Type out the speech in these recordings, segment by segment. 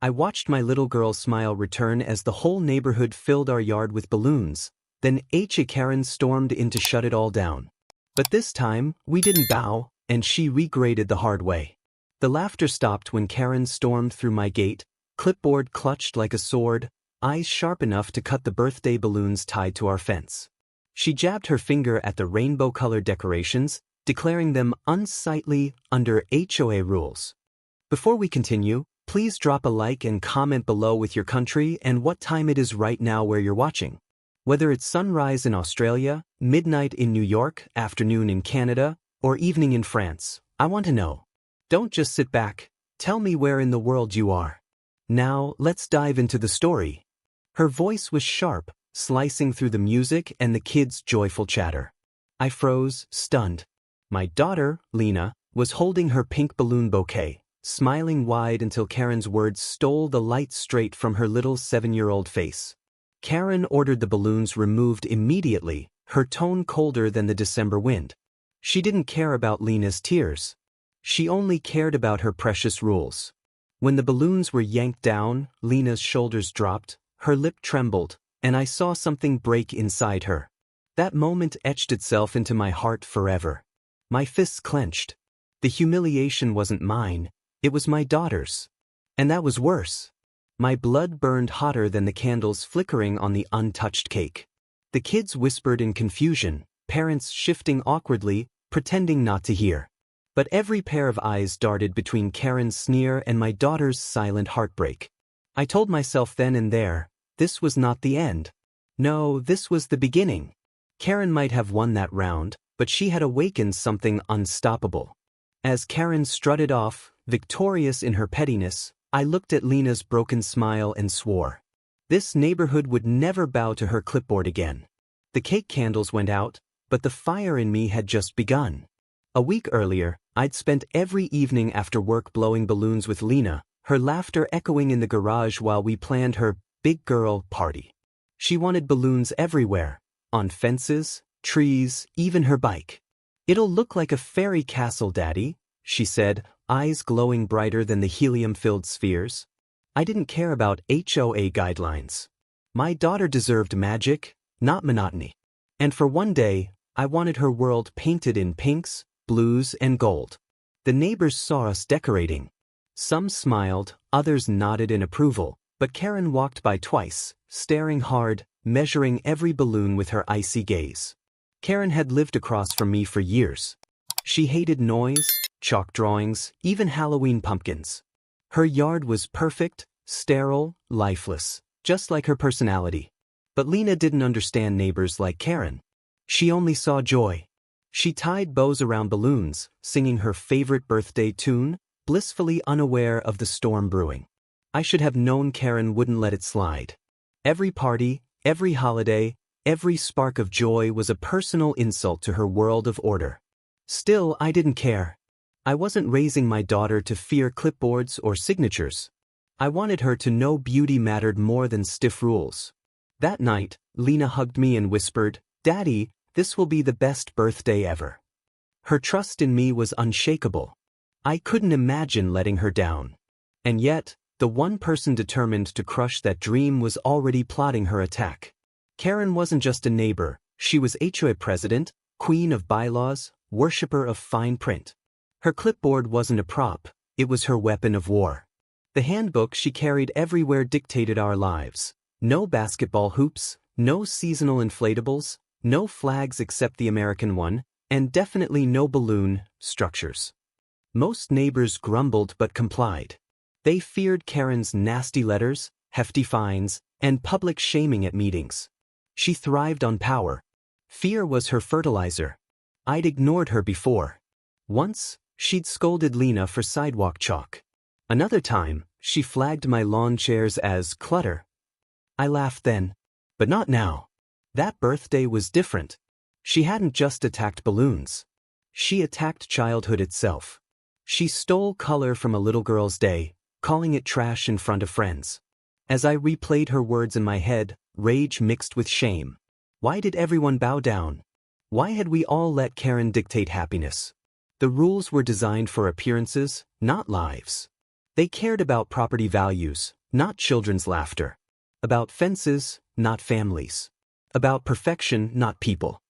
I watched my little girl's smile return as the whole neighborhood filled our yard with balloons. Then Karen stormed in to shut it all down. But this time, we didn't bow, and she regraded the hard way. The laughter stopped when Karen stormed through my gate, clipboard clutched like a sword, eyes sharp enough to cut the birthday balloons tied to our fence. She jabbed her finger at the rainbow-colored decorations, declaring them unsightly under HOA rules. Before we continue, please drop a like and comment below with your country and what time it is right now where you're watching. Whether it's sunrise in Australia, midnight in New York, afternoon in Canada, or evening in France, I want to know. Don't just sit back, tell me where in the world you are. Now, let's dive into the story. Her voice was sharp, slicing through the music and the kids' joyful chatter. I froze, stunned. My daughter, Lena, was holding her pink balloon bouquet, smiling wide until Karen's words stole the light straight from her little 7-year-old face. Karen ordered the balloons removed immediately, her tone colder than the December wind. She didn't care about Lena's tears. She only cared about her precious rules. When the balloons were yanked down, Lena's shoulders dropped, her lip trembled, and I saw something break inside her. That moment etched itself into my heart forever. My fists clenched. The humiliation wasn't mine, it was my daughter's. And that was worse. My blood burned hotter than the candles flickering on the untouched cake. The kids whispered in confusion, parents shifting awkwardly, pretending not to hear. But every pair of eyes darted between Karen's sneer and my daughter's silent heartbreak. I told myself then and there, this was not the end. No, this was the beginning. Karen might have won that round, but she had awakened something unstoppable. As Karen strutted off, victorious in her pettiness, I looked at Lena's broken smile and swore. This neighborhood would never bow to her clipboard again. The cake candles went out, but the fire in me had just begun. A week earlier, I'd spent every evening after work blowing balloons with Lena, her laughter echoing in the garage while we planned her big girl party. She wanted balloons everywhere, on fences, trees, even her bike. "It'll look like a fairy castle, Daddy," she said, eyes glowing brighter than the helium-filled spheres. I didn't care about HOA guidelines. My daughter deserved magic, not monotony. And for one day, I wanted her world painted in pinks, blues, and gold. The neighbors saw us decorating. Some smiled, others nodded in approval, but Karen walked by twice, staring hard, measuring every balloon with her icy gaze. Karen had lived across from me for years. She hated noise, chalk drawings, even Halloween pumpkins. Her yard was perfect, sterile, lifeless, just like her personality. But Lena didn't understand neighbors like Karen. She only saw joy. She tied bows around balloons, singing her favorite birthday tune, blissfully unaware of the storm brewing. I should have known Karen wouldn't let it slide. Every party, every holiday, every spark of joy was a personal insult to her world of order. Still, I didn't care. I wasn't raising my daughter to fear clipboards or signatures. I wanted her to know beauty mattered more than stiff rules. That night, Lena hugged me and whispered, "Daddy, this will be the best birthday ever." Her trust in me was unshakable. I couldn't imagine letting her down. And yet, the one person determined to crush that dream was already plotting her attack. Karen wasn't just a neighbor, she was HOA president, queen of bylaws, worshipper of fine print. Her clipboard wasn't a prop, it was her weapon of war. The handbook she carried everywhere dictated our lives. No basketball hoops, no seasonal inflatables, no flags except the American one, and definitely no balloon structures. Most neighbors grumbled but complied. They feared Karen's nasty letters, hefty fines, and public shaming at meetings. She thrived on power. Fear was her fertilizer. I'd ignored her before. Once, she'd scolded Lena for sidewalk chalk. Another time, she flagged my lawn chairs as clutter. I laughed then. But not now. That birthday was different. She hadn't just attacked balloons. She attacked childhood itself. She stole color from a little girl's day, calling it trash in front of friends. As I replayed her words in my head, rage mixed with shame. Why did everyone bow down? Why had we all let Karen dictate happiness? The rules were designed for appearances, not lives. They cared about property values, not children's laughter. About fences, not families. About perfection, not people.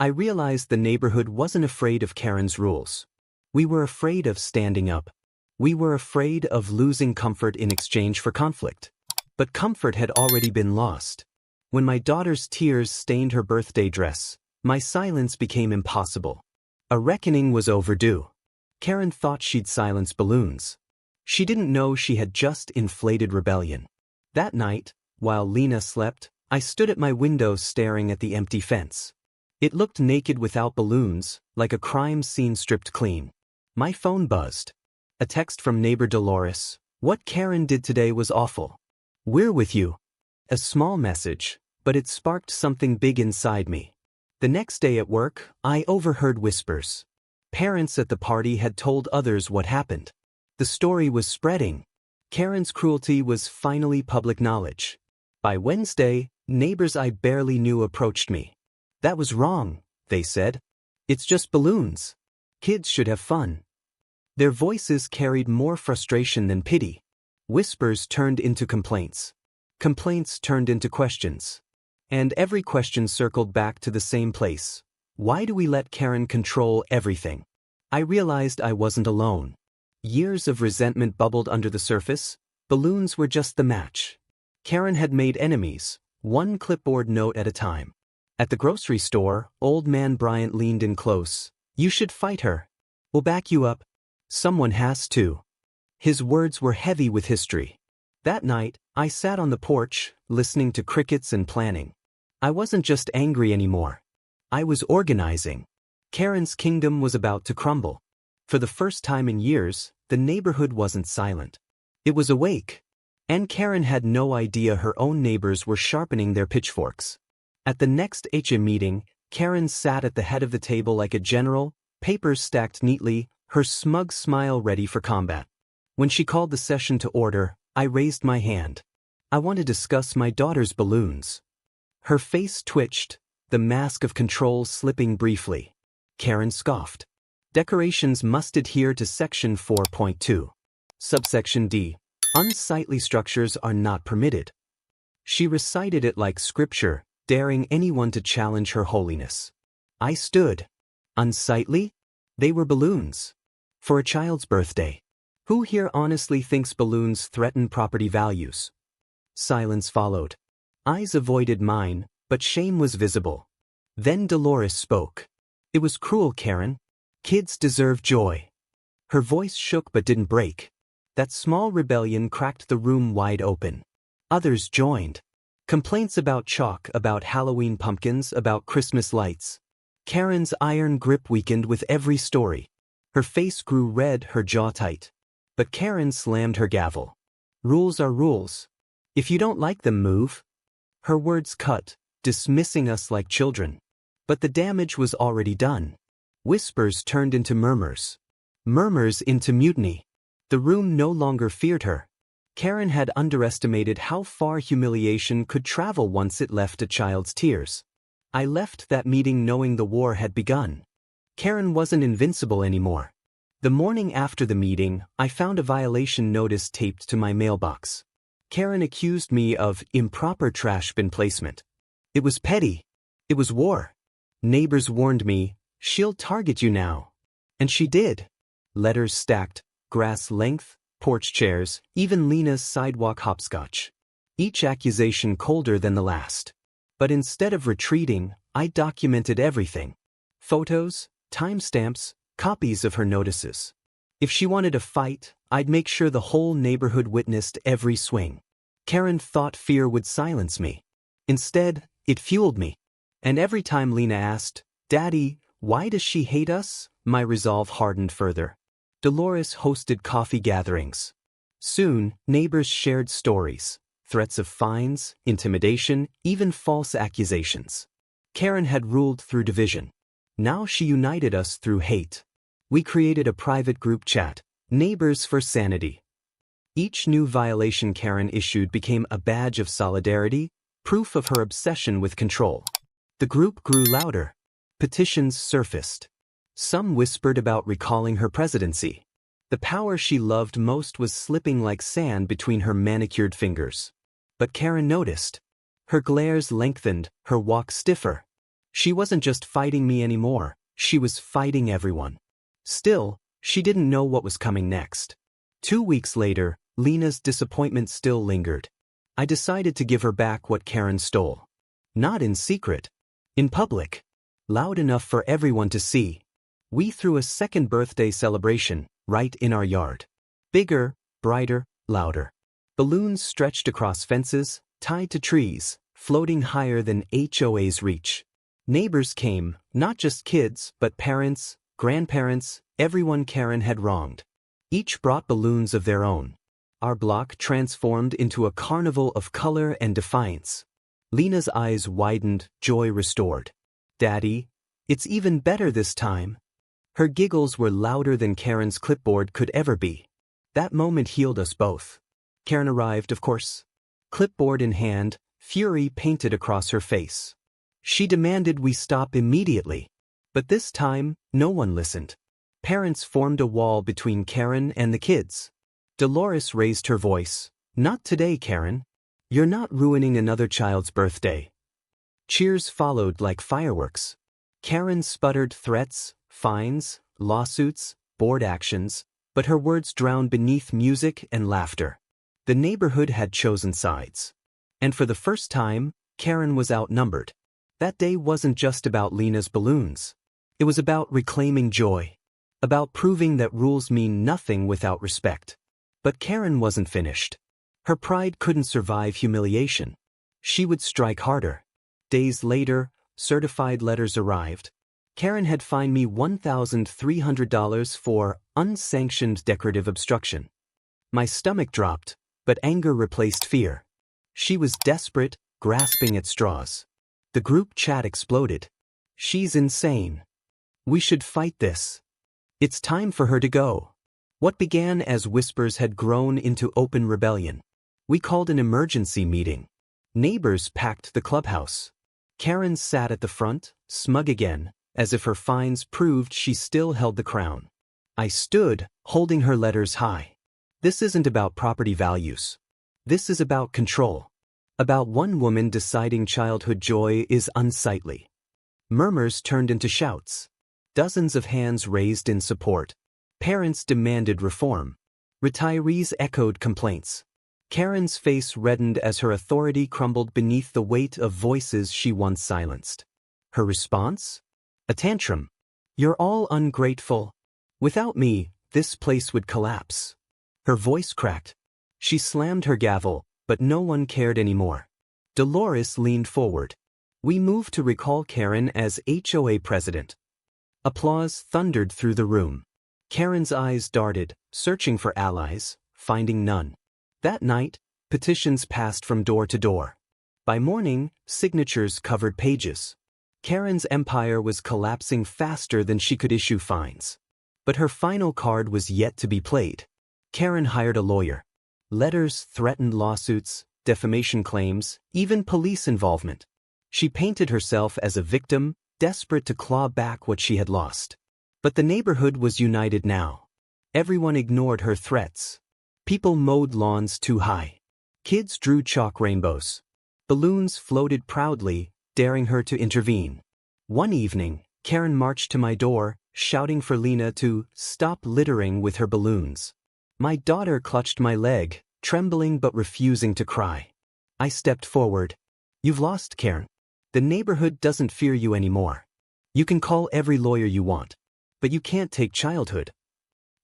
I realized the neighborhood wasn't afraid of Karen's rules. We were afraid of standing up. We were afraid of losing comfort in exchange for conflict. But comfort had already been lost. When my daughter's tears stained her birthday dress, my silence became impossible. A reckoning was overdue. Karen thought she'd silence balloons. She didn't know she had just inflated rebellion. That night, while Lena slept, I stood at my window staring at the empty fence. It looked naked without balloons, like a crime scene stripped clean. My phone buzzed. A text from neighbor Dolores. "What Karen did today was awful. We're with you." A small message, but it sparked something big inside me. The next day at work, I overheard whispers. Parents at the party had told others what happened. The story was spreading. Karen's cruelty was finally public knowledge. By Wednesday, neighbors I barely knew approached me. "That was wrong," they said. "It's just balloons. Kids should have fun." Their voices carried more frustration than pity. Whispers turned into complaints. Complaints turned into questions. And every question circled back to the same place. Why do we let Karen control everything? I realized I wasn't alone. Years of resentment bubbled under the surface. Balloons were just the match. Karen had made enemies, one clipboard note at a time. At the grocery store, old man Bryant leaned in close. "You should fight her. We'll back you up. Someone has to." His words were heavy with history. That night, I sat on the porch, listening to crickets and planning. I wasn't just angry anymore. I was organizing. Karen's kingdom was about to crumble. For the first time in years, the neighborhood wasn't silent. It was awake. And Karen had no idea her own neighbors were sharpening their pitchforks. At the next HM meeting, Karen sat at the head of the table like a general, papers stacked neatly, her smug smile ready for combat. When she called the session to order, I raised my hand. "I want to discuss my daughter's balloons." Her face twitched, the mask of control slipping briefly. Karen scoffed. "Decorations must adhere to Section 4.2. Subsection D. Unsightly structures are not permitted." She recited it like scripture, daring anyone to challenge her holiness. I stood. Unsightly? They were balloons. For a child's birthday. Who here honestly thinks balloons threaten property values? Silence followed. Eyes avoided mine, but shame was visible. Then Dolores spoke. "It was cruel, Karen. Kids deserve joy." Her voice shook but didn't break. That small rebellion cracked the room wide open. Others joined. Complaints about chalk, about Halloween pumpkins, about Christmas lights. Karen's iron grip weakened with every story. Her face grew red, her jaw tight. But Karen slammed her gavel. "Rules are rules. If you don't like them, move." Her words cut, dismissing us like children. But the damage was already done. Whispers turned into murmurs. Murmurs into mutiny. The room no longer feared her. Karen had underestimated how far humiliation could travel once it left a child's tears. I left that meeting knowing the war had begun. Karen wasn't invincible anymore. The morning after the meeting, I found a violation notice taped to my mailbox. Karen accused me of improper trash bin placement. It was petty. It was war. Neighbors warned me, "She'll target you now." And she did. Letters stacked, grass length, porch chairs, even Lena's sidewalk hopscotch. Each accusation colder than the last. But instead of retreating, I documented everything. Photos, timestamps, copies of her notices. If she wanted a fight, I'd make sure the whole neighborhood witnessed every swing. Karen thought fear would silence me. Instead, it fueled me. And every time Lena asked, "Daddy, why does she hate us?" my resolve hardened further. Dolores hosted coffee gatherings. Soon, neighbors shared stories, threats of fines, intimidation, even false accusations. Karen had ruled through division. Now she united us through hate. We created a private group chat, Neighbors for Sanity. Each new violation Karen issued became a badge of solidarity, proof of her obsession with control. The group grew louder. Petitions surfaced. Some whispered about recalling her presidency. The power she loved most was slipping like sand between her manicured fingers. But Karen noticed. Her glares lengthened, her walk stiffer. She wasn't just fighting me anymore, she was fighting everyone. Still, she didn't know what was coming next. 2 weeks later, Lena's disappointment still lingered. I decided to give her back what Karen stole. Not in secret. In public. Loud enough for everyone to see. We threw a second birthday celebration, right in our yard. Bigger, brighter, louder. Balloons stretched across fences, tied to trees, floating higher than HOA's reach. Neighbors came, not just kids, but parents, grandparents, everyone Karen had wronged. Each brought balloons of their own. Our block transformed into a carnival of color and defiance. Lena's eyes widened, joy restored. Daddy, it's even better this time. Her giggles were louder than Karen's clipboard could ever be. That moment healed us both. Karen arrived, of course. Clipboard in hand, fury painted across her face. She demanded we stop immediately. But this time, no one listened. Parents formed a wall between Karen and the kids. Dolores raised her voice. Not today, Karen. You're not ruining another child's birthday. Cheers followed like fireworks. Karen sputtered threats, fines, lawsuits, board actions, but her words drowned beneath music and laughter. The neighborhood had chosen sides. And for the first time, Karen was outnumbered. That day wasn't just about Lena's balloons. It was about reclaiming joy. About proving that rules mean nothing without respect. But Karen wasn't finished. Her pride couldn't survive humiliation. She would strike harder. Days later, certified letters arrived. Karen had fined me $1,300 for unsanctioned decorative obstruction. My stomach dropped, but anger replaced fear. She was desperate, grasping at straws. The group chat exploded. She's insane. We should fight this. It's time for her to go. What began as whispers had grown into open rebellion. We called an emergency meeting. Neighbors packed the clubhouse. Karen sat at the front, smug again, as if her fines proved she still held the crown. I stood, holding her letters high. This isn't about property values. This is about control. About one woman deciding childhood joy is unsightly. Murmurs turned into shouts. Dozens of hands raised in support. Parents demanded reform. Retirees echoed complaints. Karen's face reddened as her authority crumbled beneath the weight of voices she once silenced. Her response? A tantrum. You're all ungrateful. Without me, this place would collapse. Her voice cracked. She slammed her gavel, but no one cared anymore. Dolores leaned forward. We moved to recall Karen as HOA president. Applause thundered through the room. Karen's eyes darted, searching for allies, finding none. That night, petitions passed from door to door. By morning, signatures covered pages. Karen's empire was collapsing faster than she could issue fines. But her final card was yet to be played. Karen hired a lawyer. Letters threatened lawsuits, defamation claims, even police involvement. She painted herself as a victim, desperate to claw back what she had lost. But the neighborhood was united now. Everyone ignored her threats. People mowed lawns too high. Kids drew chalk rainbows. Balloons floated proudly, daring her to intervene. One evening, Karen marched to my door, shouting for Lena to stop littering with her balloons. My daughter clutched my leg, trembling but refusing to cry. I stepped forward. You've lost, Karen. The neighborhood doesn't fear you anymore. You can call every lawyer you want. But you can't take childhood.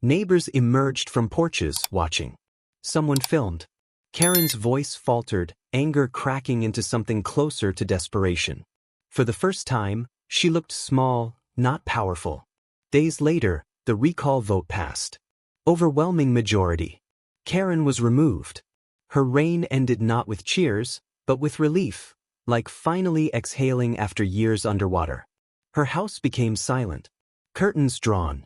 Neighbors emerged from porches, watching. Someone filmed. Karen's voice faltered, anger cracking into something closer to desperation. For the first time, she looked small, not powerful. Days later, the recall vote passed. Overwhelming majority. Karen was removed. Her reign ended not with cheers, but with relief, like finally exhaling after years underwater. Her house became silent. Curtains drawn.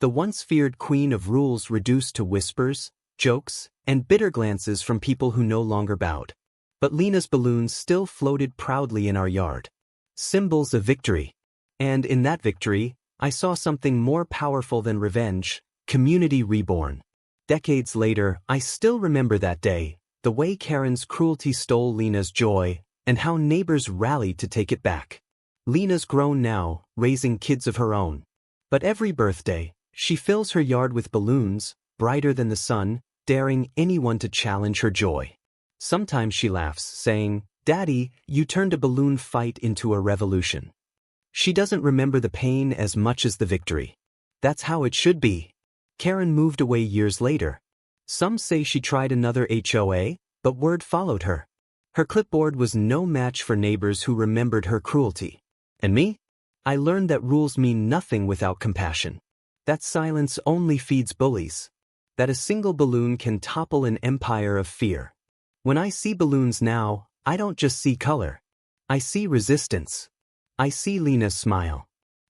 The once feared queen of rules reduced to whispers, jokes, and bitter glances from people who no longer bowed. But Lena's balloons still floated proudly in our yard. Symbols of victory. And in that victory, I saw something more powerful than revenge, Community reborn. Decades later, I still remember that day, the way Karen's cruelty stole Lena's joy, and how neighbors rallied to take it back. Lena's grown now, raising kids of her own. But every birthday, she fills her yard with balloons, brighter than the sun, daring anyone to challenge her joy. Sometimes she laughs, saying, "Daddy, you turned a balloon fight into a revolution." She doesn't remember the pain as much as the victory. That's how it should be. Karen moved away years later. Some say she tried another HOA, but word followed her. Her clipboard was no match for neighbors who remembered her cruelty. And me? I learned that rules mean nothing without compassion. That silence only feeds bullies. That a single balloon can topple an empire of fear. When I see balloons now, I don't just see color. I see resistance. I see Lena's smile.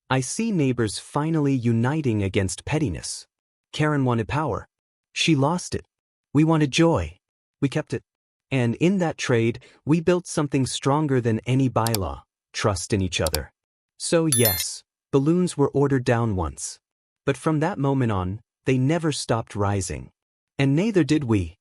I see neighbors finally uniting against pettiness. Karen wanted power. She lost it. We wanted joy. We kept it. And in that trade, we built something stronger than any bylaw: trust in each other. So yes, balloons were ordered down once. But from that moment on, they never stopped rising. And neither did we.